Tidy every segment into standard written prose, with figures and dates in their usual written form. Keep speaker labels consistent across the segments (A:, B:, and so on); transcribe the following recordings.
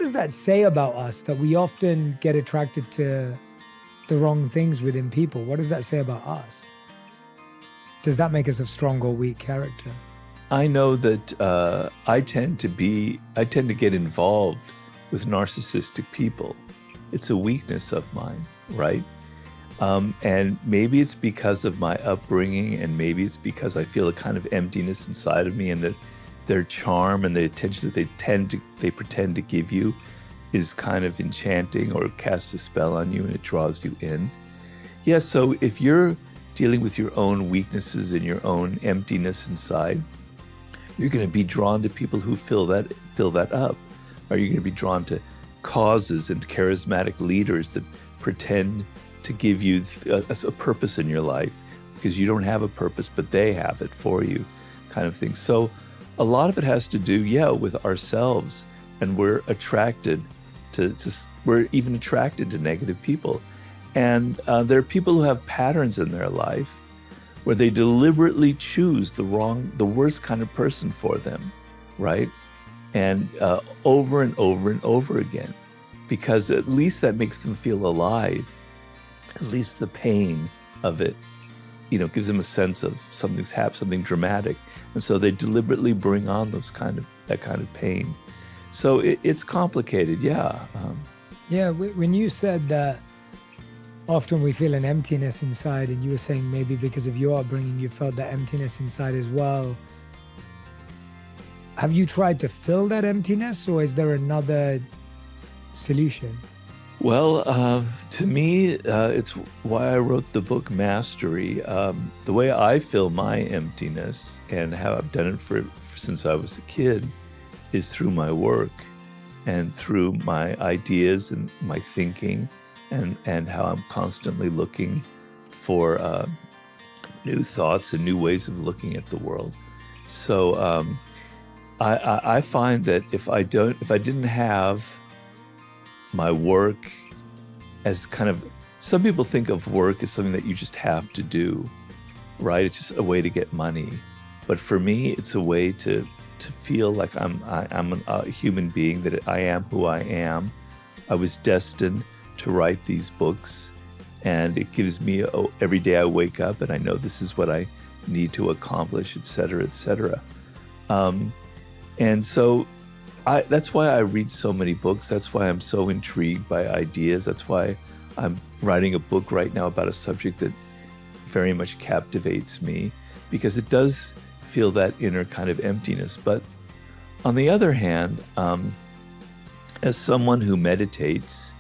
A: does that say about us that we often get attracted to the wrong things within people? What does that say about us? Does that make us a strong or weak character?
B: I know that I tend to get involved with narcissistic people. It's a weakness of mine, right? And maybe it's because of my upbringing, and maybe it's because I feel a kind of emptiness inside of me, and that their charm and the attention that they pretend to give you is kind of enchanting or casts a spell on you, and it draws you in. Yeah, so if you're dealing with your own weaknesses and your own emptiness inside, you're going to be drawn to people who fill that up. Or you're going to be drawn to causes and charismatic leaders that pretend to give you a purpose in your life because you don't have a purpose, but they have it for you, kind of thing. So a lot of it has to do, with ourselves, and we're attracted we're even attracted to negative people. And there are people who have patterns in their life where they deliberately choose the worst kind of person for them, right? And over and over and over again, because at least that makes them feel alive. At least the pain of it, gives them a sense of something dramatic. And so they deliberately bring on that kind of pain. So it's complicated, yeah.
A: When you said that often we feel an emptiness inside, and you were saying maybe because of your upbringing, you felt that emptiness inside as well. Have you tried to fill that emptiness, or is there another solution?
B: Well, to me, it's why I wrote the book Mastery. The way I fill my emptiness, and how I've done it since I was a kid, is through my work and through my ideas and my thinking, and how I'm constantly looking for new thoughts and new ways of looking at the world. So I find that if I didn't have my work as kind of, some people think of work as something that you just have to do, right? It's just a way to get money. But for me, it's a way to feel like I'm a human being, that I am who I am. I was destined to write these books, and it gives me every day I wake up and I know this is what I need to accomplish, et cetera, et cetera. And so that's why I read so many books. That's why I'm so intrigued by ideas. That's why I'm writing a book right now about a subject that very much captivates me, because it does feel that inner kind of emptiness. But on the other hand, as someone who meditates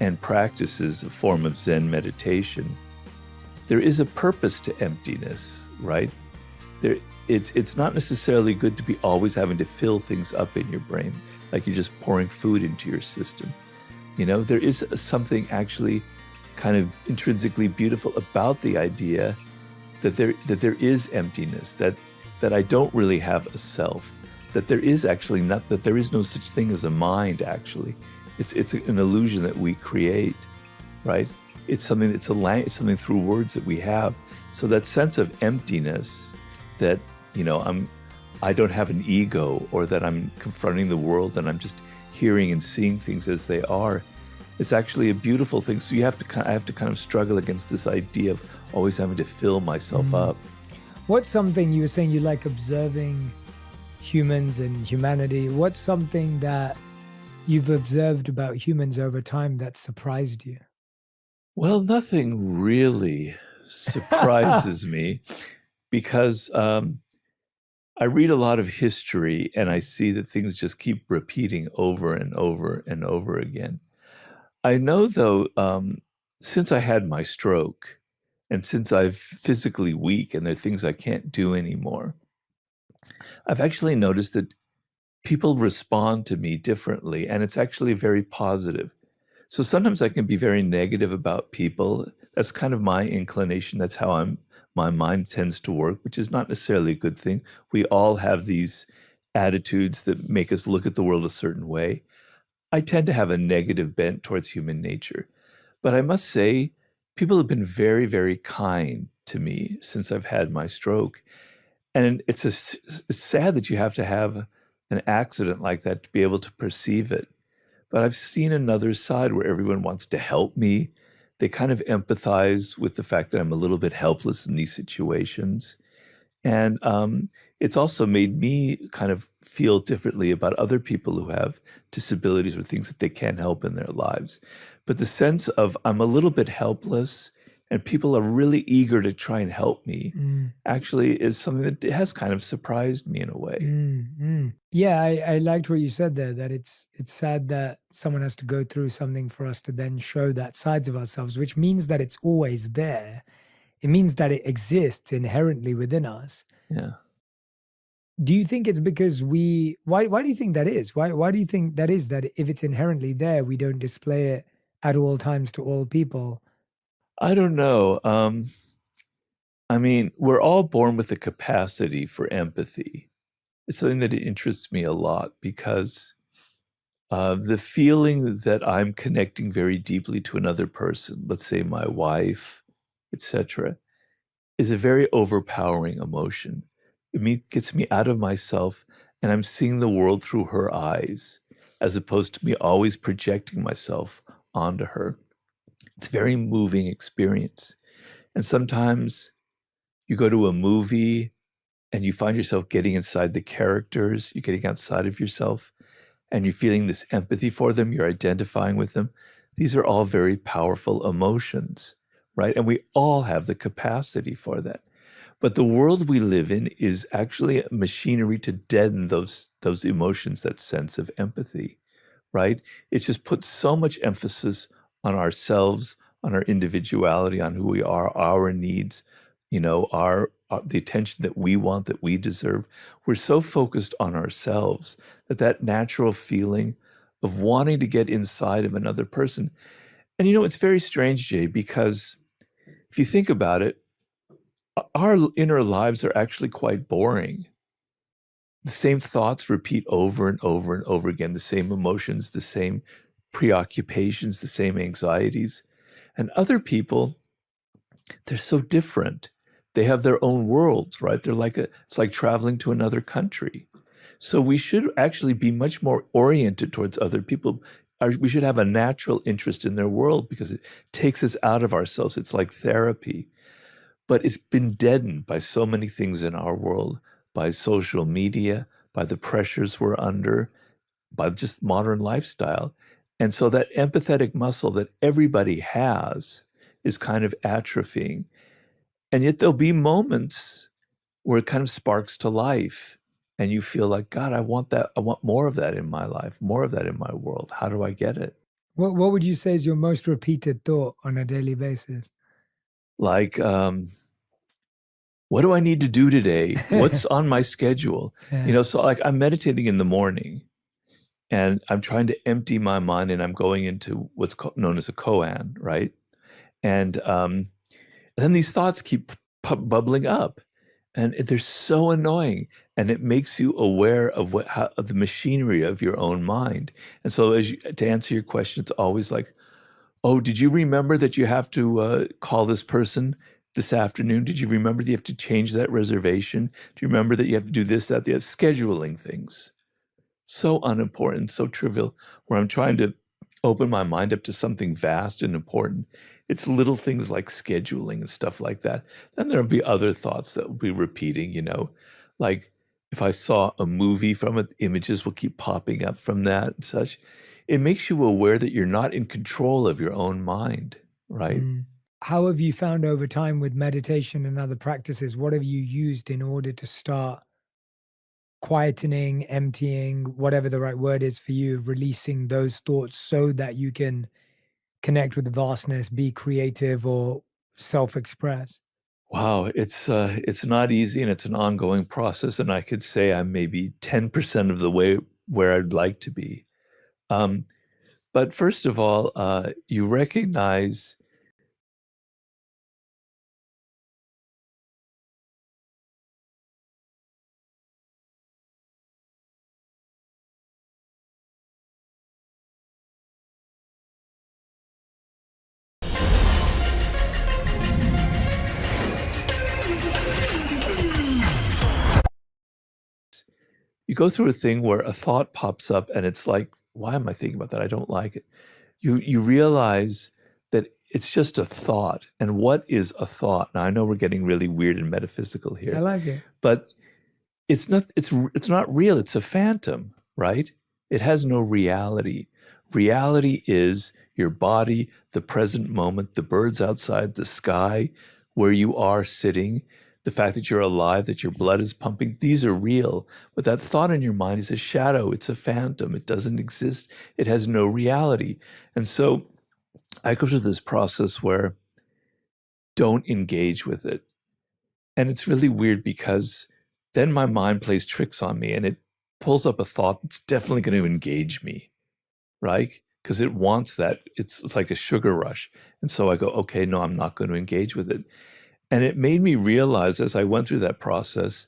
B: and practices a form of Zen meditation, there is a purpose to emptiness, right? It's not necessarily good to be always having to fill things up in your brain, like you're just pouring food into your system. There is something actually kind of intrinsically beautiful about the idea that there is emptiness, that I don't really have a self, that there is no such thing as a mind. Actually, it's an illusion that we create, right? It's something through words that we have. So that sense of emptiness, that I don't have an ego, or that I'm confronting the world and I'm just hearing and seeing things as they are, is actually a beautiful thing. So I have to kind of struggle against this idea of always having to fill myself up.
A: What's something, you were saying you like observing humans and humanity? What's something that you've observed about humans over time that surprised you?
B: Well, nothing really surprises me, because I read a lot of history, and I see that things just keep repeating over and over and over again. I know, though, since I had my stroke, and since I'm physically weak and there are things I can't do anymore, I've actually noticed that people respond to me differently, and it's actually very positive. So sometimes I can be very negative about people. That's kind of my inclination. That's how my mind tends to work, which is not necessarily a good thing. We all have these attitudes that make us look at the world a certain way. I tend to have a negative bent towards human nature. But I must say, people have been very, very kind to me since I've had my stroke. And it's sad that you have to have an accident like that to be able to perceive it. but I've seen another side where everyone wants to help me. They kind of empathize with the fact that I'm a little bit helpless in these situations. And it's also made me kind of feel differently about other people who have disabilities or things that they can't help in their lives. But the sense of I'm a little bit helpless and people are really eager to try and help me
A: Mm,
B: actually is something that has kind of surprised me in a way.
A: Yeah, I liked what you said there, that it's sad that someone has to go through something for us to then show that sides of ourselves, which means that it's always there. It means that it exists inherently within us.
B: Yeah.
A: Do you think it's because why do you think that is? Why do you think that is, that if it's inherently there, we don't display it at all times to all people?
B: I don't know. I mean, we're all born with a capacity for empathy. It's something that interests me a lot because the feeling that I'm connecting very deeply to another person, let's say my wife, etc., is a very overpowering emotion. Gets me out of myself, and I'm seeing the world through her eyes, as opposed to me always projecting myself onto her. It's a very moving experience. And sometimes you go to a movie and you find yourself getting inside the characters, you're getting outside of yourself, and you're feeling this empathy for them, you're identifying with them. These are all very powerful emotions, right? And we all have the capacity for that. But the world we live in is actually a machinery to deaden those emotions, that sense of empathy, right? It's just put so much emphasis on ourselves, on our individuality, on who we are, our needs, our the attention that we want, that we deserve. We're so focused on ourselves that that natural feeling of wanting to get inside of another person. And it's very strange, Jay, because if you think about it, our inner lives are actually quite boring. The same thoughts repeat over and over and over again, the same emotions, the same preoccupations, the same anxieties. And other people, they're so different. They have their own worlds, right? It's like traveling to another country. So we should actually be much more oriented towards other people. We should have a natural interest in their world because it takes us out of ourselves. It's like therapy. But it's been deadened by so many things in our world, by social media, by the pressures we're under, by just modern lifestyle. And so that empathetic muscle that everybody has is kind of atrophying. And yet there'll be moments where it kind of sparks to life. And you feel like, God, I want that. I want more of that in my life, more of that in my world. How do I get it?
A: What would you say is your most repeated thought on a daily basis?
B: Like, what do I need to do today? What's on my schedule?
A: Yeah.
B: So like I'm meditating in the morning and I'm trying to empty my mind and I'm going into what's known as a koan, right? And then these thoughts keep bubbling up and they're so annoying and it makes you aware of of the machinery of your own mind. And so to answer your question, it's always like, oh, did you remember that you have to call this person this afternoon? Did you remember that you have to change that reservation? Do you remember that you have to do this, that, the other? Scheduling things. So unimportant, so trivial, where I'm trying to open my mind up to something vast and important. It's little things like scheduling and stuff like that. Then there'll be other thoughts that will be repeating, like if I saw a movie from it, images will keep popping up from that and such. It makes you aware that you're not in control of your own mind, right?
A: Mm. How have you found over time with meditation and other practices? What have you used in order to start quietening, emptying, whatever the right word is for you, releasing those thoughts so that you can connect with the vastness, be creative, or self-express?
B: Wow, it's not easy and it's an ongoing process, and I could say I'm maybe 10% of the way where I'd like to be. Um, but first of all, you recognize you go through a thing where a thought pops up and it's like why am I thinking about that? I don't like it. You realize that it's just a thought. And what is a thought? Now I know we're getting really weird and metaphysical
A: I
B: here,
A: like it.
B: but it's not real. It's a phantom, right? It has no reality. Reality is your body, the present moment, the birds outside, the sky, where you are sitting, the fact that you're alive, that your blood is pumping. These are real. But that thought in your mind is a shadow. It's a phantom. It doesn't exist. It has no reality. And so I go through this process where don't engage with it. And it's really weird because then my mind plays tricks on me and it pulls up a thought that's definitely going to engage me, right? Because it wants that. It's like a sugar rush. And so I go, okay, no, I'm not going to engage with it. And it made me realize as I went through that process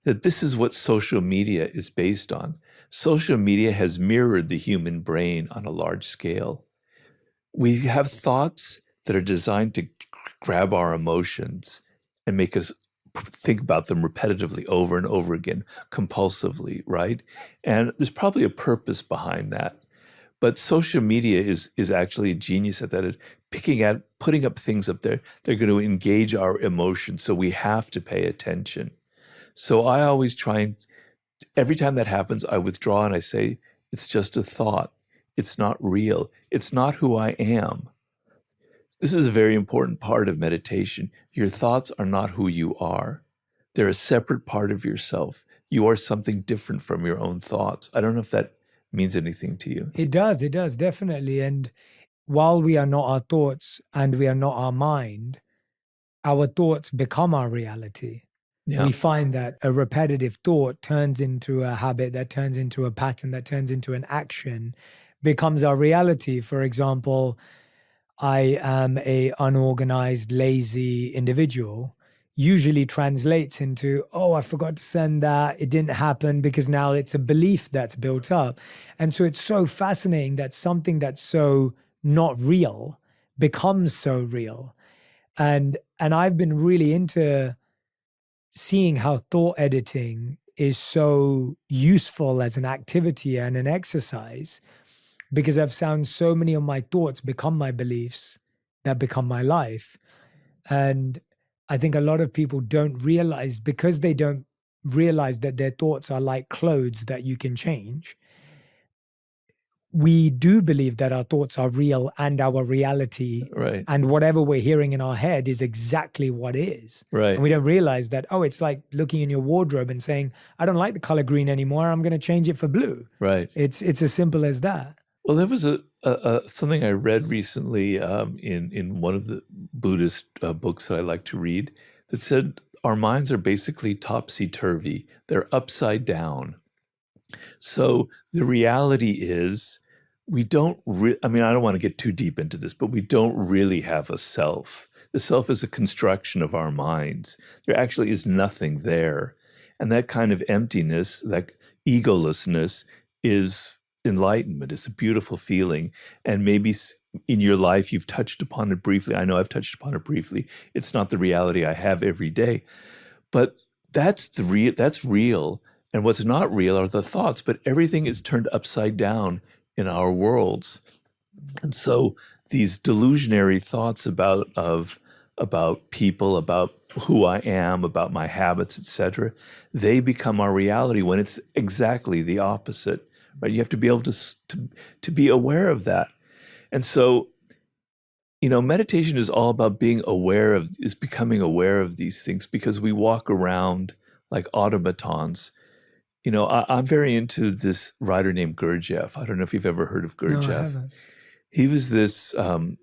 B: that this is what social media is based on. Social media has mirrored the human brain on a large scale. We have thoughts that are designed to grab our emotions and make us think about them repetitively over and over again, compulsively, right? And there's probably a purpose behind that. But social media is actually a genius at that, at putting up things up there. They're going to engage our emotions, so we have to pay attention. So I always try and every time that happens, I withdraw and I say, it's just a thought. It's not real. It's not who I am. This is a very important part of meditation. Your thoughts are not who you are. They're a separate part of yourself. You are something different from your own thoughts. I don't know if that means anything to you.
A: It does, definitely. And while we are not our thoughts and we are not our mind, our thoughts become our reality.
B: Yeah,
A: We find that a repetitive thought turns into a habit, that turns into a pattern, that turns into an action, becomes our reality. For example, I am a unorganized, lazy individual, usually translates into, oh, I forgot to send that. It didn't happen, because now it's a belief that's built up. And so it's so fascinating that something that's so not real becomes so real. And I've been really into seeing how thought editing is so useful as an activity and an exercise, because I've found so many of my thoughts become my beliefs that become my life. And I think a lot of people don't realize, because they don't realize that their thoughts are like clothes that you can change. We do believe that our thoughts are real and our reality,
B: right,
A: and whatever we're hearing in our head is exactly what is. And
B: right,
A: we don't realize that, oh, it's like looking in your wardrobe and saying, I don't like the color green anymore, I'm going to change it for blue.
B: right.
A: It's as simple as that.
B: Well, there was a something I read recently in one of the Buddhist books that I like to read that said our minds are basically topsy-turvy. They're upside down. So the reality is we don't I mean, I don't want to get too deep into this, but we don't really have a self. The self is a construction of our minds. There actually is nothing there. And that kind of emptiness, that egolessness is enlightenment. It's a beautiful feeling. And maybe in your life you've touched upon it briefly. I know I've touched upon it briefly. It's not the reality I have every day, but that's real. And what's not real are the thoughts, but everything is turned upside down in our worlds. And so these delusionary thoughts about people, about who I am, about my habits, etc., they become our reality when it's exactly the opposite. Right? You have to be able to be aware of that. And so, meditation is all about becoming aware of these things, because we walk around like automatons. I'm very into this writer named Gurdjieff. I don't know if you've ever heard of
A: No, I
B: Gurdjieff.
A: haven't.
B: He was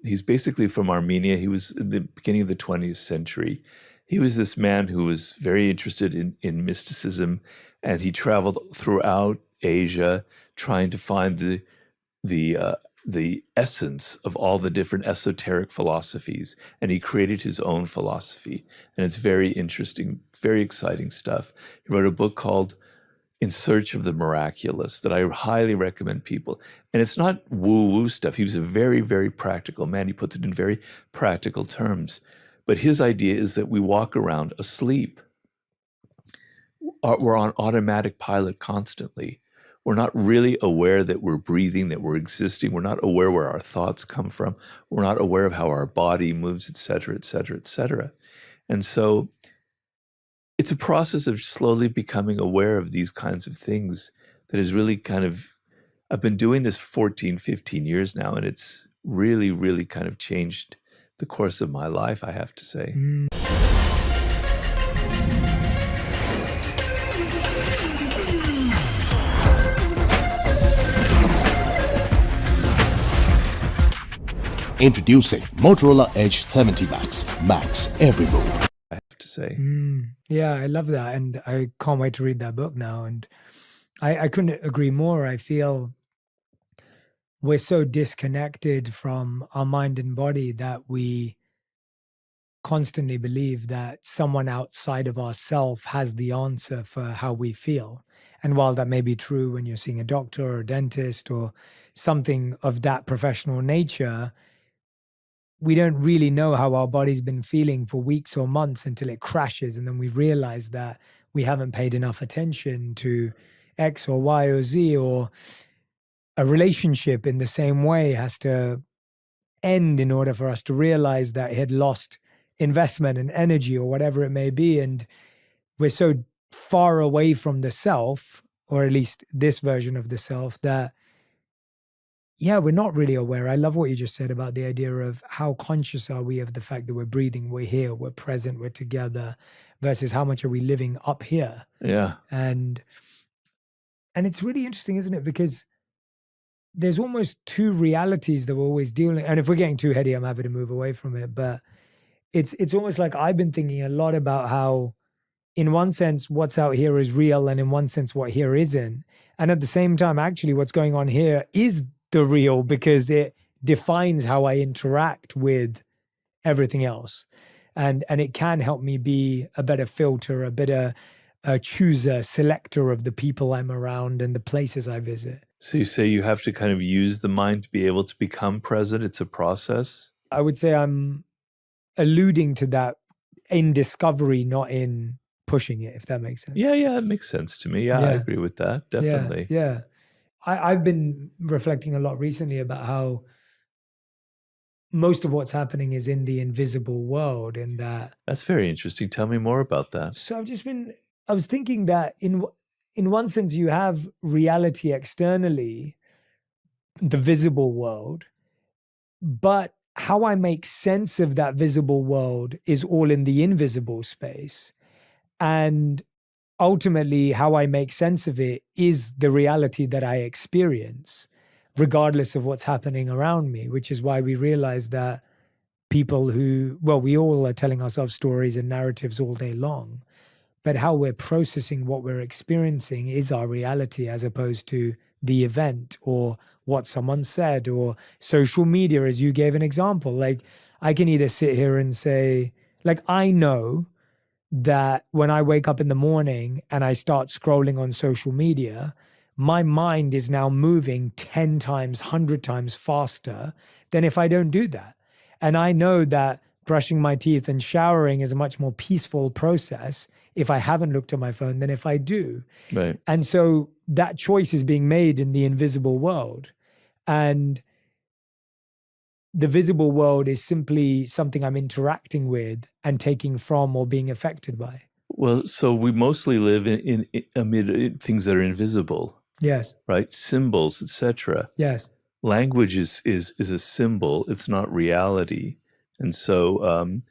B: he's basically from Armenia. He was in the beginning of the 20th century. He was this man who was very interested in mysticism, and he traveled throughout Asia trying to find the uh, the essence of all the different esoteric philosophies, and he created his own philosophy. And it's very interesting, very exciting stuff. He wrote a book called In Search of the Miraculous that I highly recommend people. And it's not woo-woo stuff. He was a very, very practical man. He puts it in very practical terms. But his idea is that we walk around asleep. We're on automatic pilot constantly. we're not really aware that we're breathing, that we're existing. We're not aware where our thoughts come from. We're not aware of how our body moves, et cetera, et cetera, et cetera. And so it's a process of slowly becoming aware of these kinds of things that is really kind of, I've been doing this 14, 15 years now, and it's really, really kind of changed the course of my life, I have to say.
A: Mm.
C: Introducing Motorola Edge 70 Max. Max every move.
B: I have to say.
A: Yeah, I love that. And I can't wait to read that book now. And I couldn't agree more. I feel we're so disconnected from our mind and body that we constantly believe that someone outside of ourself has the answer for how we feel. And while that may be true when you're seeing a doctor or a dentist or something of that professional nature, we don't really know how our body's been feeling for weeks or months until it crashes. And then we realize that we haven't paid enough attention to X or Y or Z, or a relationship in the same way has to end in order for us to realize that it had lost investment and energy or whatever it may be. And we're so far away from the self, or at least this version of the self, that yeah, we're not really aware. I love what you just said about the idea of how conscious are we of the fact that we're breathing, we're here, we're present, we're together, versus how much are we living up here.
B: Yeah.
A: And it's really interesting, isn't it? Because there's almost two realities that we're always dealing. And if we're getting too heady, I'm happy to move away from it. But it's almost like I've been thinking a lot about how, in one sense, what's out here is real, and in one sense, what here isn't. And at the same time, actually, what's going on here is the real, because it defines how I interact with everything else. And it can help me be a better filter, a better chooser, selector of the people I'm around and the places I visit.
B: So you say you have to kind of use the mind to be able to become present. It's a process.
A: I would say I'm alluding to that in discovery, not in pushing it, if that makes sense.
B: Yeah, it makes sense to me. Yeah, I agree with that. Definitely.
A: Yeah. I've been reflecting a lot recently about how most of what's happening is in the invisible world, and that.
B: That's very interesting. Tell me more about that.
A: So I was thinking that in one sense you have reality externally, the visible world, but how I make sense of that visible world is all in the invisible space. And ultimately, how I make sense of it is the reality that I experience, regardless of what's happening around me, which is why we realize that people we all are telling ourselves stories and narratives all day long, but how we're processing what we're experiencing is our reality, as opposed to the event or what someone said or social media, as you gave an example. Like, I can either sit here and say, like, I know that when I wake up in the morning and I start scrolling on social media, my mind is now moving 10 times, 100 times faster than if I don't do that. And I know that brushing my teeth and showering is a much more peaceful process if I haven't looked at my phone than if I do.
B: Right.
A: And so that choice is being made in the invisible world. And the visible world is simply something I'm interacting with and taking from or being affected by.
B: Well, so we mostly live in amid things that are invisible.
A: Yes.
B: Right? Symbols, etc.
A: Yes.
B: Language is a symbol. It's not reality. And so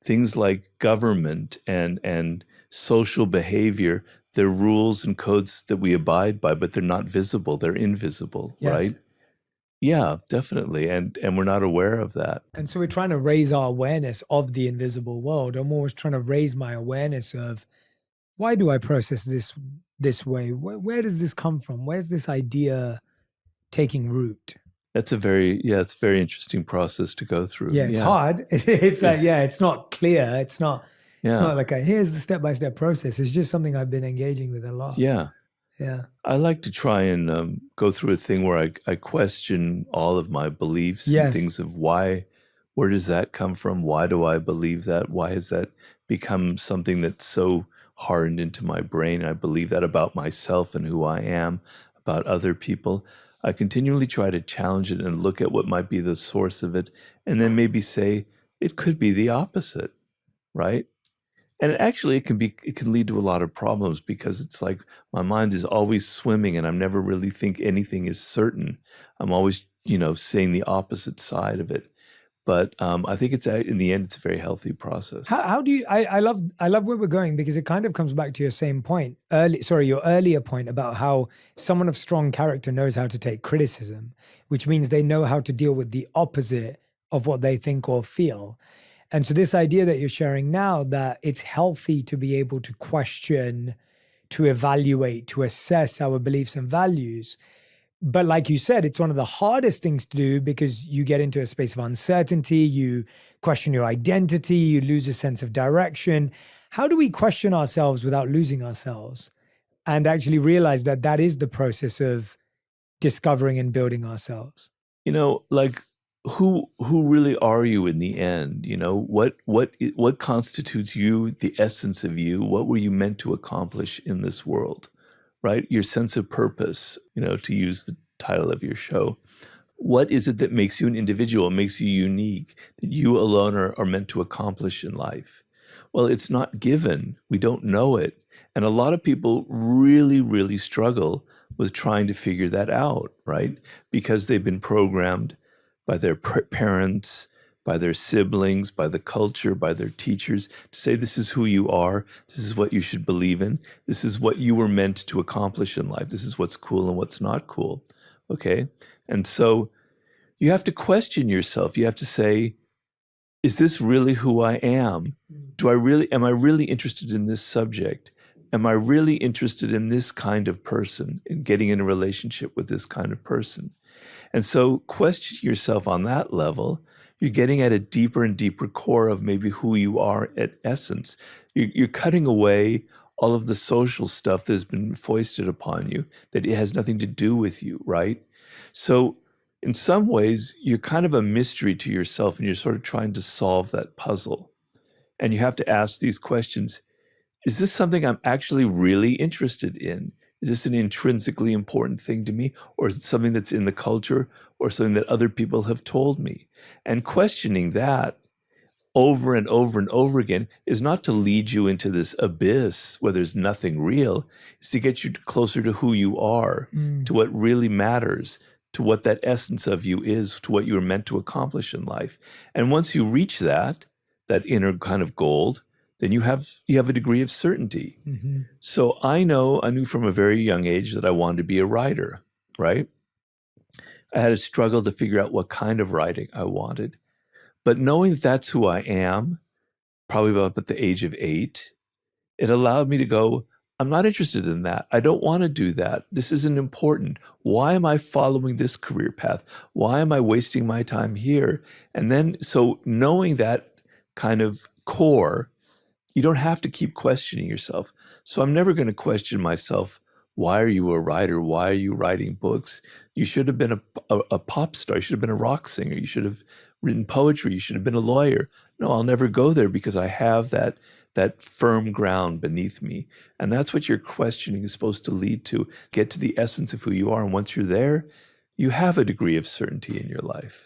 B: things like government and social behavior, they're rules and codes that we abide by, but they're not visible. They're invisible,
A: Yes.
B: right? Yeah, definitely. And we're not aware of that.
A: And so we're trying to raise our awareness of the invisible world. I'm always trying to raise my awareness of, why do I process this way? Where does this come from? Where's this idea taking root?
B: That's it's a very interesting process to go through.
A: Yeah, it's hard. It's like, it's not clear. It's not like here's the step-by-step process. It's just something I've been engaging with a lot.
B: Yeah.
A: Yeah.
B: I like to try and go through a thing where I question all of my beliefs and things of where does that come from? Why do I believe that? Why has that become something that's so hardened into my brain? I believe that about myself and who I am, about other people, I continually try to challenge it and look at what might be the source of it, and then maybe say, it could be the opposite, right? And actually, it can lead to a lot of problems because it's like my mind is always swimming and I'm never really think anything is certain. I'm always, saying the opposite side of it. But I think in the end, it's a very healthy process.
A: How do you, I love where we're going, because it kind of comes back to your same point your earlier point about how someone of strong character knows how to take criticism, which means they know how to deal with the opposite of what they think or feel. And so this idea that you're sharing now, that it's healthy to be able to question, to evaluate, to assess our beliefs and values. But like you said, it's one of the hardest things to do because you get into a space of uncertainty, you question your identity, you lose a sense of direction. How do we question ourselves without losing ourselves and actually realize that that is the process of discovering and building ourselves?
B: Like who really are you in the end? What constitutes you, the essence of you? What were you meant to accomplish in this world, right? Your sense of purpose, to use the title of your show. What is it that makes you an individual, makes you unique, that you alone are meant to accomplish in life? Well, it's not given. We don't know it. And a lot of people really, really struggle with trying to figure that out, right? Because they've been programmed by their parents, by their siblings, by the culture, by their teachers to say, this is who you are. This is what you should believe in. This is what you were meant to accomplish in life. This is what's cool and what's not cool. Okay? And so you have to question yourself. You have to say, is this really who I am? Am I really interested in this subject? Am I really interested in this kind of person, in getting in a relationship with this kind of person? And so question yourself on that level. You're getting at a deeper and deeper core of maybe who you are at essence. You're cutting away all of the social stuff that has been foisted upon you, that it has nothing to do with you, right? So in some ways, you're kind of a mystery to yourself and you're sort of trying to solve that puzzle. And you have to ask these questions. Is this something I'm actually really interested in? Is this an intrinsically important thing to me? Or is it something that's in the culture or something that other people have told me? And questioning that over and over and over again is not to lead you into this abyss where there's nothing real. It's to get you closer to who you are, to what really matters, to what that essence of you is, to what you were meant to accomplish in life. And once you reach that inner kind of gold, then you have a degree of certainty. Mm-hmm. So I knew from a very young age that I wanted to be a writer, right? I had a struggle to figure out what kind of writing I wanted. But knowing that that's who I am, probably about at the age of 8, it allowed me to go, I'm not interested in that. I don't want to do that. This isn't important. Why am I following this career path? Why am I wasting my time here? And then, so knowing that kind of core, you don't have to keep questioning yourself. So I'm never going to question myself. Why are you a writer? Why are you writing books? You should have been a pop star. You should have been a rock singer. You should have written poetry. You should have been a lawyer. No, I'll never go there because I have that firm ground beneath me. And that's what your questioning is supposed to lead to. Get to the essence of who you are. And once you're there, you have a degree of certainty in your life.